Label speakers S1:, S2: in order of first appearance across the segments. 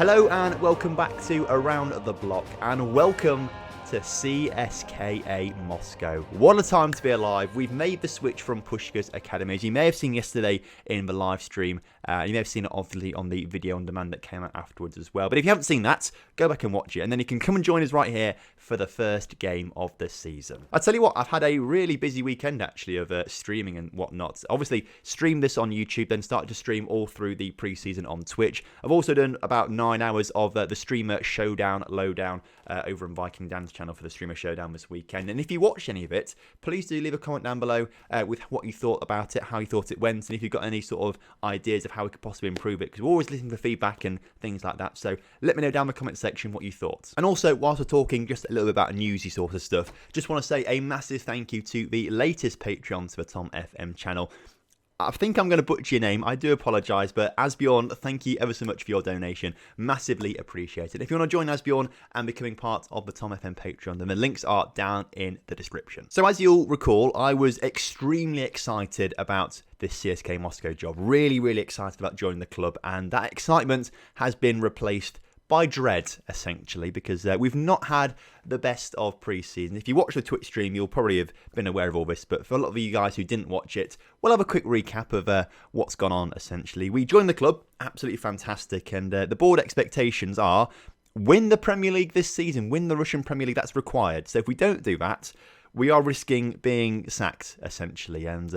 S1: Hello and welcome back to Around the Block, and welcome to CSKA Moscow. What a time to be alive. We've made the switch from Pushka's Academy, as you may have seen yesterday in the live stream. You may have seen it obviously on the video on demand that came out afterwards as well. But if you haven't seen that, go back and watch it, and then you can come and join us right here for the first game of the season. I tell you what, I've had a really busy weekend actually of streaming and whatnot. Obviously, streamed this on YouTube, then started to stream all through the pre-season on Twitch. I've also done about 9 hours of the Streamer Showdown Lowdown over on Viking Dan's channel for the Streamer Showdown this weekend. And if you watched any of it, please do leave a comment down below with what you thought about it, how you thought it went, and if you've got any sort of ideas of how we could possibly improve it, because we're always listening for feedback and things like that. So let me know down in the comment section what you thought. And also, whilst we're talking just a little bit about newsy sort of stuff, just want to say a massive thank you to the latest Patreon to the TomFM channel. I think I'm going to butcher your name. I do apologise, but Asbjorn, thank you ever so much for your donation. Massively appreciated. If you want to join Asbjorn and becoming part of the TomFM Patreon, then the links are down in the description. So as you'll recall, I was extremely excited about this CSKA Moscow job. Really, really excited about joining the club, and that excitement has been replaced by dread, essentially, because we've not had the best of pre-season. If you watch the Twitch stream, you'll probably have been aware of all this, but for a lot of you guys who didn't watch it, we'll have a quick recap of what's gone on, essentially. We joined the club, absolutely fantastic, and the board expectations are win the Premier League this season, win the Russian Premier League, that's required. So if we don't do that, we are risking being sacked, essentially. And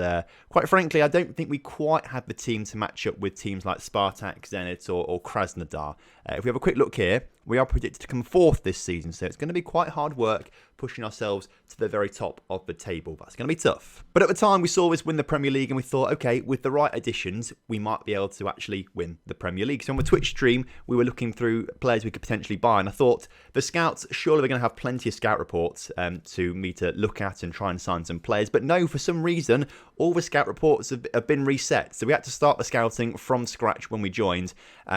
S1: quite frankly, I don't think we quite have the team to match up with teams like Spartak, Zenit or Krasnodar. If we have a quick look here, we are predicted to come fourth this season, so it's going to be quite hard work pushing ourselves to the very top of the table. That's going to be tough. But at the time, we saw us win the Premier League, and we thought, okay, with the right additions, we might be able to actually win the Premier League. So on the Twitch stream, we were looking through players we could potentially buy, and I thought the scouts, surely we're going to have plenty of scout reports to me to look at and try and sign some players. But no, for some reason, all the scout reports have been reset. So we had to start the scouting from scratch when we joined,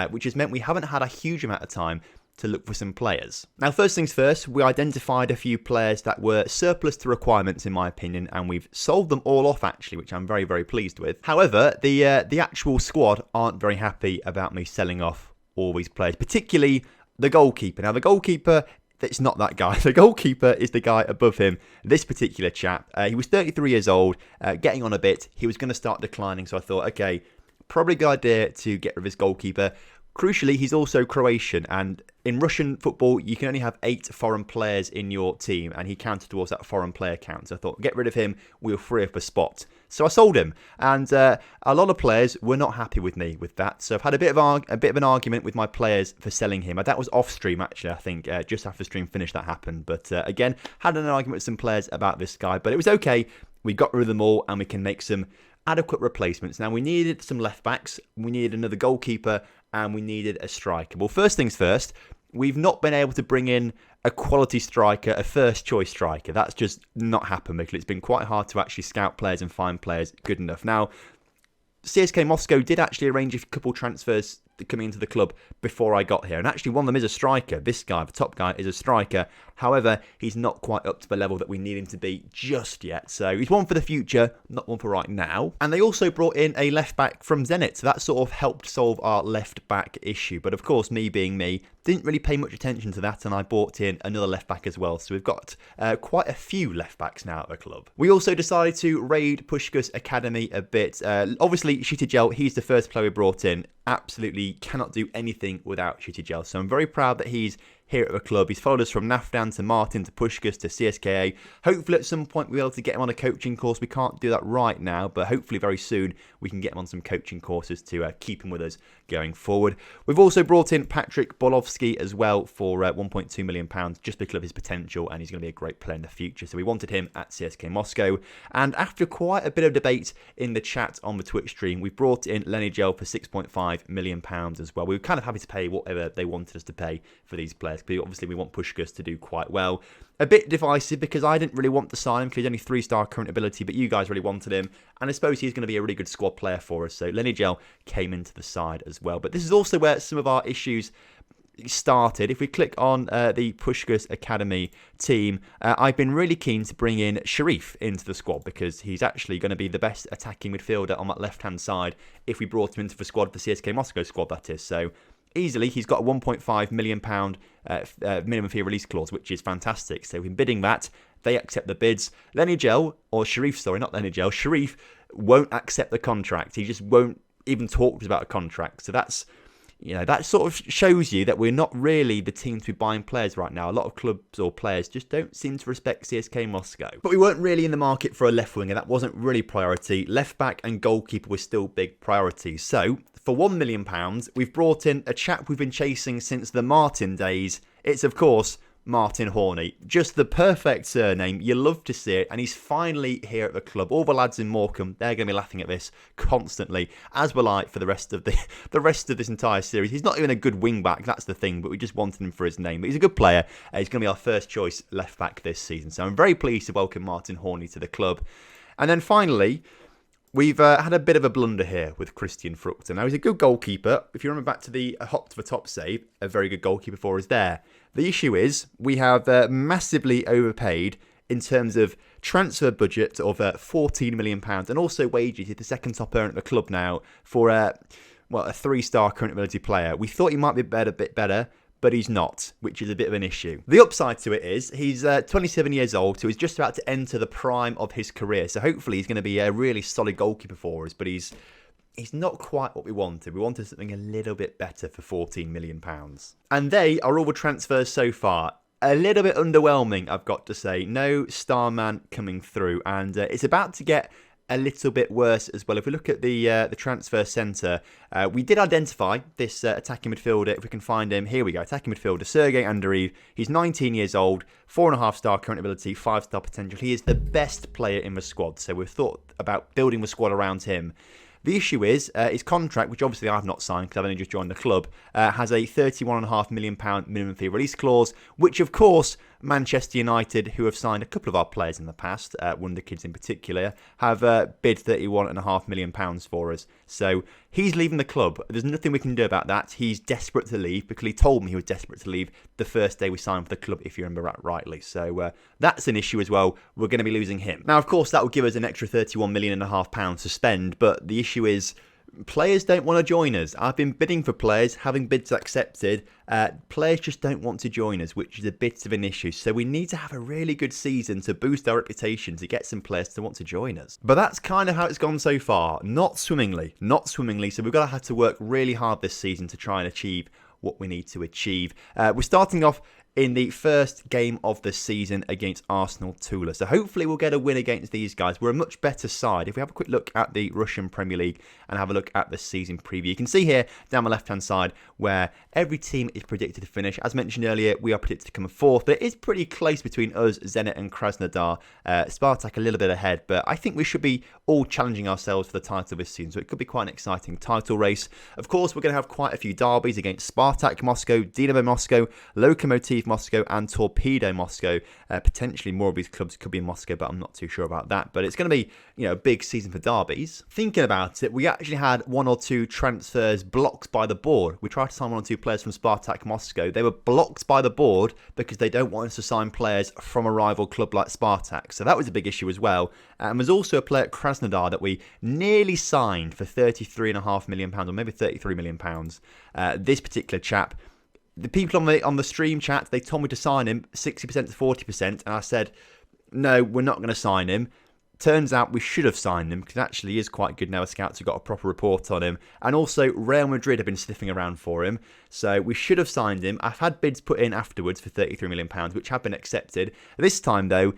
S1: which has meant we haven't had a huge amount of time to look for some players. Now, first things first, we identified a few players that were surplus to requirements, in my opinion, and we've sold them all off, actually, which I'm very, very pleased with. However, the actual squad aren't very happy about me selling off all these players, particularly the goalkeeper. Now, the goalkeeper, it's not that guy. The goalkeeper is the guy above him, this particular chap. He was 33 years old, getting on a bit. He was going to start declining, so I thought, okay, probably a good idea to get rid of his goalkeeper. Crucially, he's also Croatian, and in Russian football, you can only have 8 foreign players in your team, and he counted towards that foreign player count. So I thought, get rid of him, we'll free up a spot. So I sold him, and a lot of players were not happy with me with that. So I've had a bit of an argument with my players for selling him. That was off stream, actually, I think, just after stream finished that happened. But again, had an argument with some players about this guy, but it was okay. We got rid of them all, and we can make some adequate replacements. Now, we needed some left backs, we needed another goalkeeper, and we needed a striker. Well, first things first, we've not been able to bring in a quality striker, a first choice striker. That's just not happened because it's been quite hard to actually scout players and find players good enough. Now, CSKA Moscow did actually arrange a couple transfers coming into the club before I got here, and actually one of them is a striker. This guy, the top guy, is a striker. However, he's not quite up to the level that we need him to be just yet. So he's one for the future, not one for right now. And they also brought in a left back from Zenit, so that sort of helped solve our left back issue. But of course, me being me, didn't really pay much attention to that, and I brought in another left back as well. So we've got quite a few left backs now at the club. We also decided to raid Pushka's Academy a bit. Obviously, Shitijel, he's the first player we brought in. Absolutely cannot do anything without Shitijel. So I'm very proud that he's here at the club. He's followed us from Naftan to Martin to Pushkas to CSKA. Hopefully at some point we'll be able to get him on a coaching course. We can't do that right now, but hopefully very soon we can get him on some coaching courses to keep him with us going forward. We've also brought in Patrick Bolovsky as well for £1.2 million, just because of his potential, and he's going to be a great player in the future. So we wanted him at CSKA Moscow. And after quite a bit of debate in the chat on the Twitch stream, we brought in Lenny Gel for £6.5 million as well. We were kind of happy to pay whatever they wanted us to pay for these players, but obviously we want Pushkas to do quite well. A bit divisive because I didn't really want to sign him because he's only 3-star current ability, but you guys really wanted him, and I suppose he's going to be a really good squad player for us. So Lenny Gel came into the side as well. But this is also where some of our issues started. If we click on the Pushkas Academy team, I've been really keen to bring in Sharif into the squad because he's actually going to be the best attacking midfielder on that left-hand side if we brought him into the squad, the CSKA Moscow squad, that is. So easily he's got a £1.5 million minimum fee release clause, which is fantastic. So in bidding that, they accept the bids. Sharif won't accept the contract. He just won't even talk about a contract. So that's, that sort of shows you that we're not really the team to be buying players right now. A lot of clubs or players just don't seem to respect CSKA Moscow. But we weren't really in the market for a left winger. That wasn't really priority. Left back and goalkeeper were still big priorities. So for £1 million, we've brought in a chap we've been chasing since the Martin days. It's, of course, Martin Horney. Just the perfect surname. You love to see it. And he's finally here at the club. All the lads in Morecambe, they're going to be laughing at this constantly, as will I for the rest of this entire series. He's not even a good wing back, that's the thing, but we just wanted him for his name. But he's a good player. He's going to be our first choice left back this season. So I'm very pleased to welcome Martin Horney to the club. And then finally, we've had a bit of a blunder here with Christian Fructose. Now, he's a good goalkeeper. If you remember back to the hop to the top save, a very good goalkeeper for us there. The issue is we have massively overpaid in terms of transfer budget of £14 million and also wages. He's the second top earner at the club now for a 3-star current ability player. We thought he might be a bit better, but he's not, which is a bit of an issue. The upside to it is he's 27 years old, so he's just about to enter the prime of his career. So hopefully he's going to be a really solid goalkeeper for us, but he's not quite what we wanted. We wanted something a little bit better for £14 million. And they are all the transfers so far. A little bit underwhelming, I've got to say. No star man coming through, and it's about to get a little bit worse as well. If we look at the transfer centre, we did identify this attacking midfielder. If we can find him, here we go. Attacking midfielder, Sergei Andreev. He's 19 years old, 4.5-star current ability, 5-star potential. He is the best player in the squad, so we've thought about building the squad around him. The issue is his contract, which obviously I've not signed because I've only just joined the club, has a £31.5 million minimum fee release clause, which of course Manchester United, who have signed a couple of our players in the past, Wonder Kids in particular, have bid £31.5 million for us. So he's leaving the club. There's nothing we can do about that. He's desperate to leave because he told me he was desperate to leave the first day we signed for the club, if you remember that rightly. So that's an issue as well. We're going to be losing him. Now, of course, that will give us an extra £31.5 million to spend, but the issue is players don't want to join us. I've been bidding for players, having bids accepted. Players just don't want to join us, which is a bit of an issue. So we need to have a really good season to boost our reputation, to get some players to want to join us. But that's kind of how it's gone so far. Not swimmingly. So we've got to have to work really hard this season to try and achieve what we need to achieve. We're starting off in the first game of the season against Arsenal Tula. So hopefully we'll get a win against these guys. We're a much better side. If we have a quick look at the Russian Premier League and have a look at the season preview, you can see here down the left-hand side where every team is predicted to finish. As mentioned earlier, we are predicted to come fourth, but it is pretty close between us, Zenit and Krasnodar. Spartak a little bit ahead, but I think we should be all challenging ourselves for the title this season, so it could be quite an exciting title race. Of course, we're going to have quite a few derbies against Spartak Moscow, Dynamo Moscow, Lokomotiv Moscow and Torpedo Moscow. Potentially more of these clubs could be in Moscow, but I'm not too sure about that. But it's going to be, a big season for derbies. Thinking about it, we actually had 1 or 2 transfers blocked by the board. We tried to sign 1 or 2 players from Spartak Moscow. They were blocked by the board because they don't want us to sign players from a rival club like Spartak. So that was a big issue as well. And there's also a player at Krasnodar that we nearly signed for £33.5 million, or maybe £33 million. This particular chap, the people on the stream chat, they told me to sign him 60% to 40%, and I said, no, we're not going to sign him. Turns out we should have signed him because actually he is quite good now. Scouts have got a proper report on him. And also Real Madrid have been sniffing around for him. So we should have signed him. I've had bids put in afterwards for £33 million, which have been accepted. This time, though,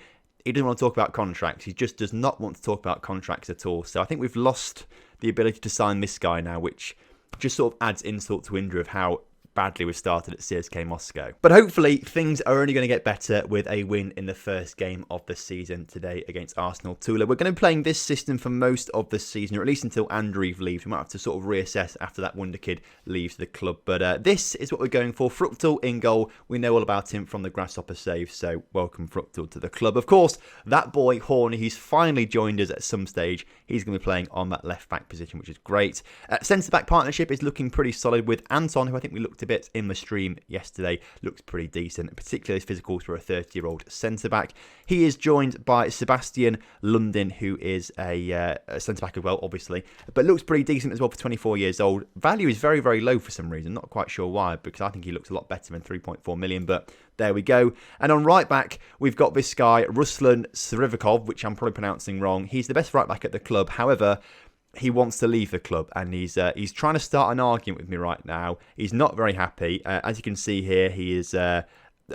S1: he doesn't want to talk about contracts. He just does not want to talk about contracts at all. So I think we've lost the ability to sign this guy now, which just sort of adds insult to injury of how badly we've started at CSKA Moscow. But hopefully things are only going to get better with a win in the first game of the season today against Arsenal Tula. We're going to be playing this system for most of the season, or at least until Andreev leaves. We might have to sort of reassess after that Wonder Kid leaves the club. But this is what we're going for. Fructose in goal. We know all about him from the Grasshopper save, so welcome Fructose to the club. Of course, that boy Horney, he's finally joined us at some stage. He's going to be playing on that left-back position, which is great. Centre-back partnership is looking pretty solid with Anton, who I think we looked looked a bit in the stream yesterday, looked pretty decent, particularly his physicals for a 30-year-old centre-back. He is joined by Sebastian Lundin, who is a centre-back as well, obviously, but looks pretty decent as well for 24 years old. Value is very, very low for some reason, not quite sure why, because I think he looks a lot better than 3.4 million, but there we go. And on right back, we've got this guy, Ruslan Srivikov, which I'm probably pronouncing wrong. He's the best right back at the club. However, he wants to leave the club, and he's trying to start an argument with me right now. He's not very happy. As you can see here, he is.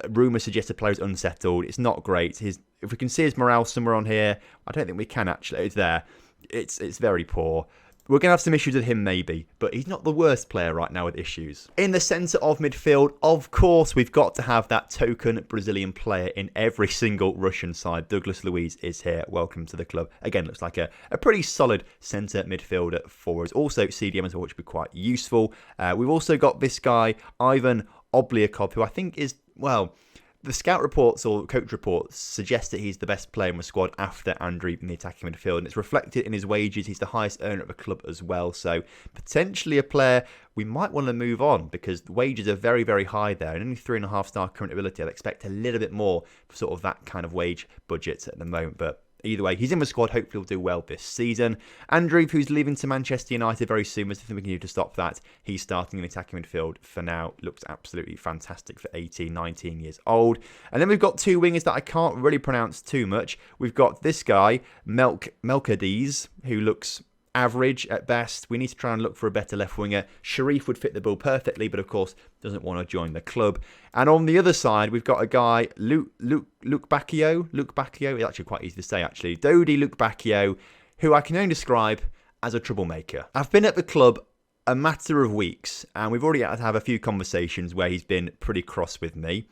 S1: Rumours suggest the player's unsettled. It's not great. If we can see his morale somewhere on here, I don't think we can actually. It's there. It's very poor. We're going to have some issues with him maybe, but he's not the worst player right now with issues. In the centre of midfield, of course, we've got to have that token Brazilian player in every single Russian side. Douglas Luiz is here. Welcome to the club. Again, looks like a pretty solid centre midfielder for us. Also, CDM as well, which would be quite useful. We've also got this guy, Ivan Obliakov, who I think is, well, the scout reports or coach reports suggest that he's the best player in the squad after Andriy in the attacking midfield, and it's reflected in his wages. He's the highest earner at the club as well, so potentially a player we might want to move on because the wages are very, very high there, and only 3.5-star current ability. I'd expect a little bit more for sort of that kind of wage budget at the moment, but either way, he's in the squad. Hopefully he'll do well this season. Andrew, who's leaving to Manchester United very soon, there's nothing we can do to stop that. He's starting in the attacking midfield for now. Looks absolutely fantastic for 18, 19 years old. And then we've got two wingers that I can't really pronounce too much. We've got this guy, Melkades, who looks average at best. We need to try and look for a better left winger. Sharif would fit the bill perfectly, but of course doesn't want to join the club. And on the other side, we've got a guy, Luke Bacchio. It's actually quite easy to say, actually. Dodi Luke Bacchio, who I can only describe as a troublemaker. I've been at the club a matter of weeks, and we've already had to have a few conversations where he's been pretty cross with me.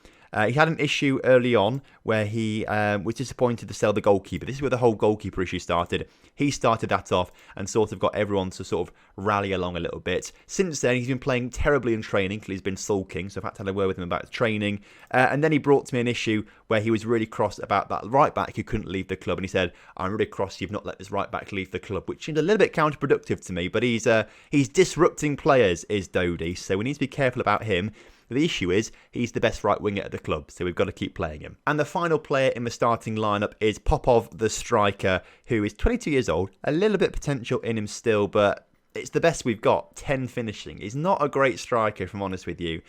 S1: He had an issue early on where he was disappointed to sell the goalkeeper. This is where the whole goalkeeper issue started. He started that off and sort of got everyone to sort of rally along a little bit. Since then, he's been playing terribly in training because he's been sulking, so I've had to have a word with him about training. And then he brought to me an issue where he was really cross about that right back who couldn't leave the club. And he said, I'm really cross you've not let this right back leave the club, which seems a little bit counterproductive to me. But he's disrupting players, is Dodi, so we need to be careful about him. The issue is he's the best right winger at the club, so we've got to keep playing him. And the final player in the starting lineup is Popov, the striker, who is 22 years old, a little bit potential in him still, but it's the best we've got, 10 finishing. He's not a great striker, if I'm honest with you.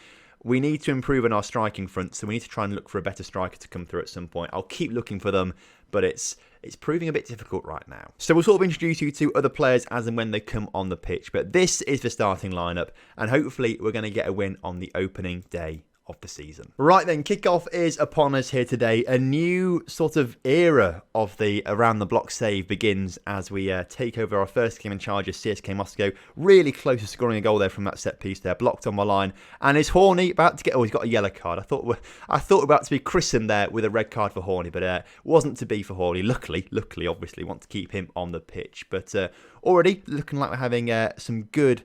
S1: We need to improve on our striking front, so we need to try and look for a better striker to come through at some point. I'll keep looking for them, but it's proving a bit difficult right now. So we'll sort of introduce you to other players as and when they come on the pitch, but this is the starting lineup, and hopefully we're going to get a win on the opening day of the season. Right then, kickoff is upon us here today. A new sort of era of the Around the Block save begins as we take over our first game in charge of CSKA Moscow. Really close to scoring a goal there from that set piece there, blocked on my line. And is Horny about to get... Oh, he's got a yellow card. I thought we're about to be christened there with a red card for Horny, but wasn't to be for Horny. Luckily, obviously, want to keep him on the pitch. But already looking like we're having some good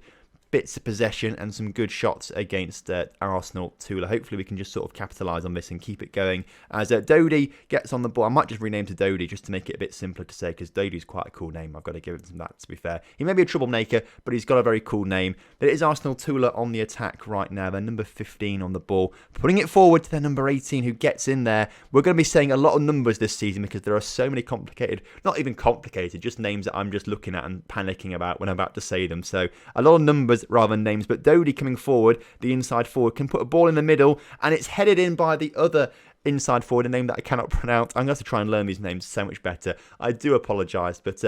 S1: bits of possession and some good shots against Arsenal Tula. Hopefully we can just sort of capitalise on this and keep it going as Dodi gets on the ball. I might just rename to Dodi just to make it a bit simpler to say, because Dodi's quite a cool name. I've got to give him that, to be fair. He may be a troublemaker, but he's got a very cool name. But it is Arsenal Tula on the attack right now. They're number 15 on the ball, putting it forward to their number 18 who gets in there. We're going to be saying a lot of numbers this season because there are so many complicated, not even complicated, just names that I'm just looking at and panicking about when I'm about to say them. So a lot of numbers rather than names, but Dodi coming forward, the inside forward, can put a ball in the middle, and it's headed in by the other inside forward, a name that I cannot pronounce. I'm going to have to try and learn these names so much better. I do apologise, but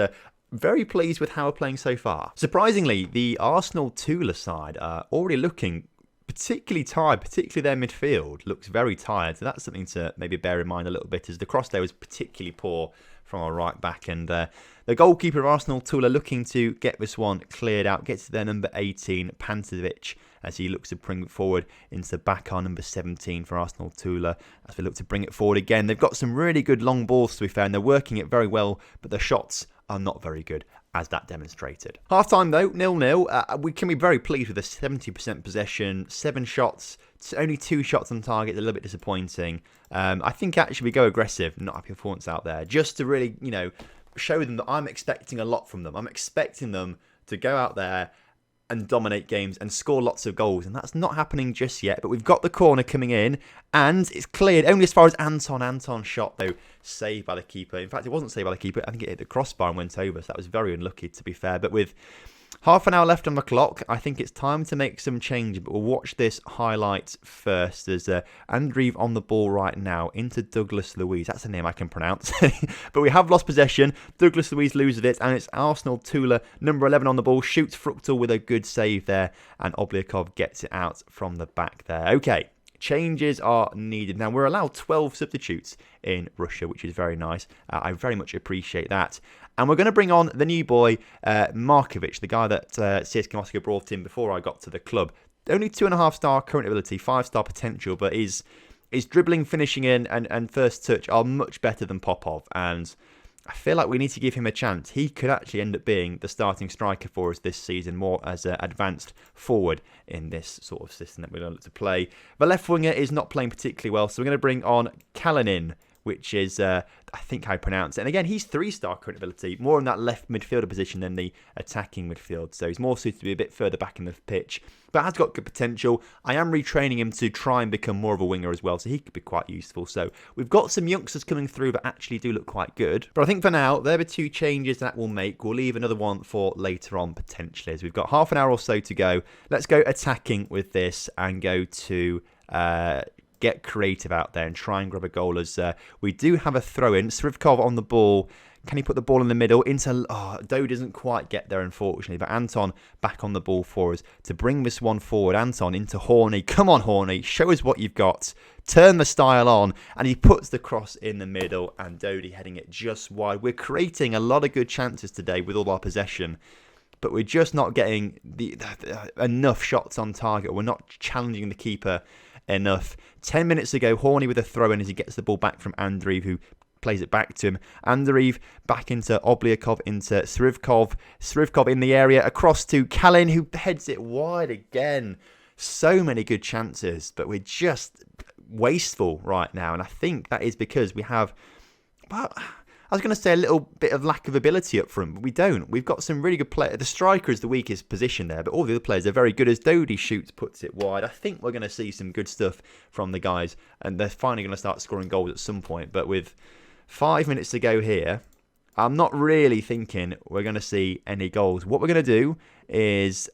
S1: very pleased with how we're playing so far. Surprisingly, the Arsenal Tula side are already looking particularly tired, particularly their midfield looks very tired, so that's something to maybe bear in mind a little bit, as the cross there was particularly poor from our right back, and the goalkeeper of Arsenal Tula looking to get this one cleared out, gets to their number 18, Pantovic, as he looks to bring it forward into back our number 17 for Arsenal Tula, as we look to bring it forward again. They've got some really good long balls, to be fair, and they're working it very well, but the shots are not very good, as that demonstrated. Half-time though, 0-0. We can be very pleased with a 70% possession, 7 shots, only 2 shots on target, a little bit disappointing. I think actually we go aggressive, not happy performance out there, just to really, show them that I'm expecting a lot from them. I'm expecting them to go out there and dominate games and score lots of goals. And that's not happening just yet. But we've got the corner coming in and it's cleared only as far as Anton. Anton shot, though, saved by the keeper. In fact, it wasn't saved by the keeper. I think it hit the crossbar and went over. So that was very unlucky, to be fair. But with half an hour left on the clock, I think it's time to make some change. But we'll watch this highlight first. There's Andreev on the ball right now into Douglas Luiz. That's a name I can pronounce. But we have lost possession. Douglas Luiz loses it. And it's Arsenal Tula, number 11 on the ball. Shoots Fructose with a good save there. And Obliakov gets it out from the back there. Okay. Changes are needed. Now, we're allowed 12 substitutes in Russia, which is very nice. I very much appreciate that. And we're going to bring on the new boy, Markovic, the guy that CSKA Moscow brought in before I got to the club. Only 2.5-star current ability, 5-star potential, but his dribbling, finishing in, and first touch are much better than Popov. And I feel like we need to give him a chance. He could actually end up being the starting striker for us this season, more as an advanced forward in this sort of system that we're going to look to play. The left winger is not playing particularly well, so we're going to bring on Kalinin, which is, I think how I pronounce it. And again, he's 3-star current ability, more in that left midfielder position than the attacking midfield. So he's more suited to be a bit further back in the pitch, but has got good potential. I am retraining him to try and become more of a winger as well, so he could be quite useful. So we've got some youngsters coming through that actually do look quite good. But I think for now, they're the two changes that we'll make. We'll leave another one for later on, potentially, as we've got half an hour or so to go. Let's go attacking with this and go to get creative out there and try and grab a goal, as we do have a throw-in. Srivkov on the ball. Can he put the ball in the middle? Into Doe doesn't quite get there, unfortunately. But Anton back on the ball for us to bring this one forward. Anton into Horny. Come on, Horny. Show us what you've got. Turn the style on. And he puts the cross in the middle. And Dodi heading it just wide. We're creating a lot of good chances today with all our possession. But we're just not getting enough shots on target. We're not challenging the keeper enough. 10 minutes ago, Horny with a throw-in as he gets the ball back from Andreev, who plays it back to him. Andreev back into Obliakov, into Srivkov. Srivkov in the area, across to Kalin, who heads it wide again. So many good chances, but we're just wasteful right now. And I think that is because we have, well, I was going to say a little bit of lack of ability up front, but we don't. We've got some really good players. The striker is the weakest position there, but all the other players are very good. As Dodi shoots, puts it wide. I think we're going to see some good stuff from the guys, and they're finally going to start scoring goals at some point. But with 5 minutes to go here, I'm not really thinking we're going to see any goals. What we're going to do is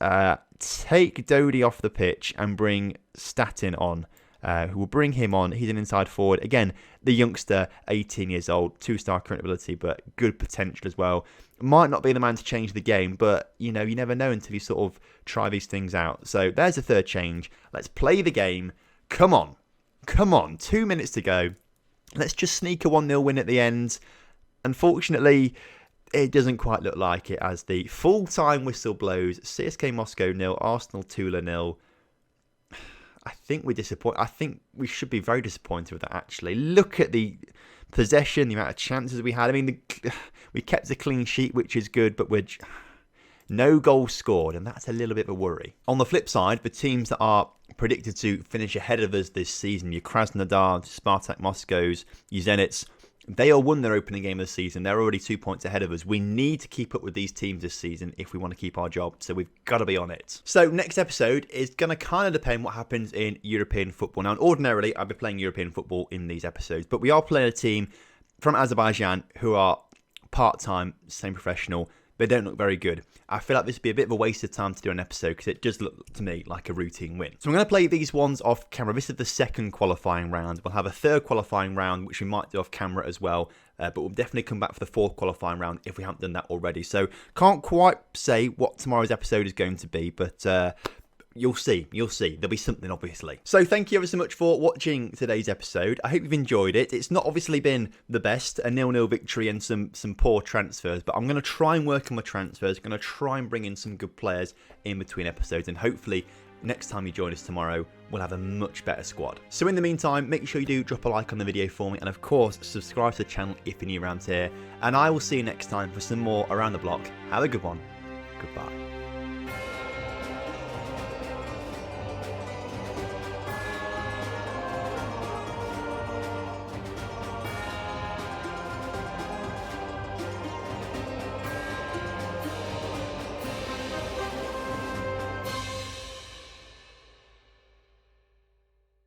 S1: take Dodi off the pitch and bring Statin on. Who will bring him on. He's an inside forward. Again, the youngster, 18 years old, 2-star current ability, but good potential as well. Might not be the man to change the game, but, you know, you never know until you sort of try these things out. So there's the third change. Let's play the game. Come on. Come on. 2 minutes to go. Let's just sneak a 1-0 win at the end. Unfortunately, it doesn't quite look like it as the full-time whistle blows. CSKA Moscow 0, Arsenal Tula 0. I think we're disappointed. I think we should be very disappointed with that, actually. Look at the possession, the amount of chances we had. I mean, we kept a clean sheet, which is good, but we're no goals scored, and that's a little bit of a worry. On the flip side, the teams that are predicted to finish ahead of us this season, your Krasnodar, Spartak Moscows, your Zenits, they all won their opening game of the season. They're already 2 points ahead of us. We need to keep up with these teams this season if we want to keep our job. So we've got to be on it. So next episode is going to kind of depend what happens in European football. Now, ordinarily, I'd be playing European football in these episodes. But we are playing a team from Azerbaijan who are part-time, semi-professional. They don't look very good. I feel like this would be a bit of a waste of time to do an episode because it does look to me like a routine win. So I'm going to play these ones off camera. This is the second qualifying round. We'll have a third qualifying round, which we might do off camera as well. But we'll definitely come back for the fourth qualifying round if we haven't done that already. So can't quite say what tomorrow's episode is going to be, but you'll see. There'll be something, obviously. So thank you ever so much for watching today's episode. I hope you've enjoyed it. It's not obviously been the best, a 0-0 victory and some poor transfers, but I'm going to try and work on my transfers. I'm going to try and bring in some good players in between episodes, and hopefully next time you join us tomorrow, we'll have a much better squad. So in the meantime, make sure you do drop a like on the video for me, and of course, subscribe to the channel if you're new around here. And I will see you next time for some more Around the Block. Have a good one. Goodbye.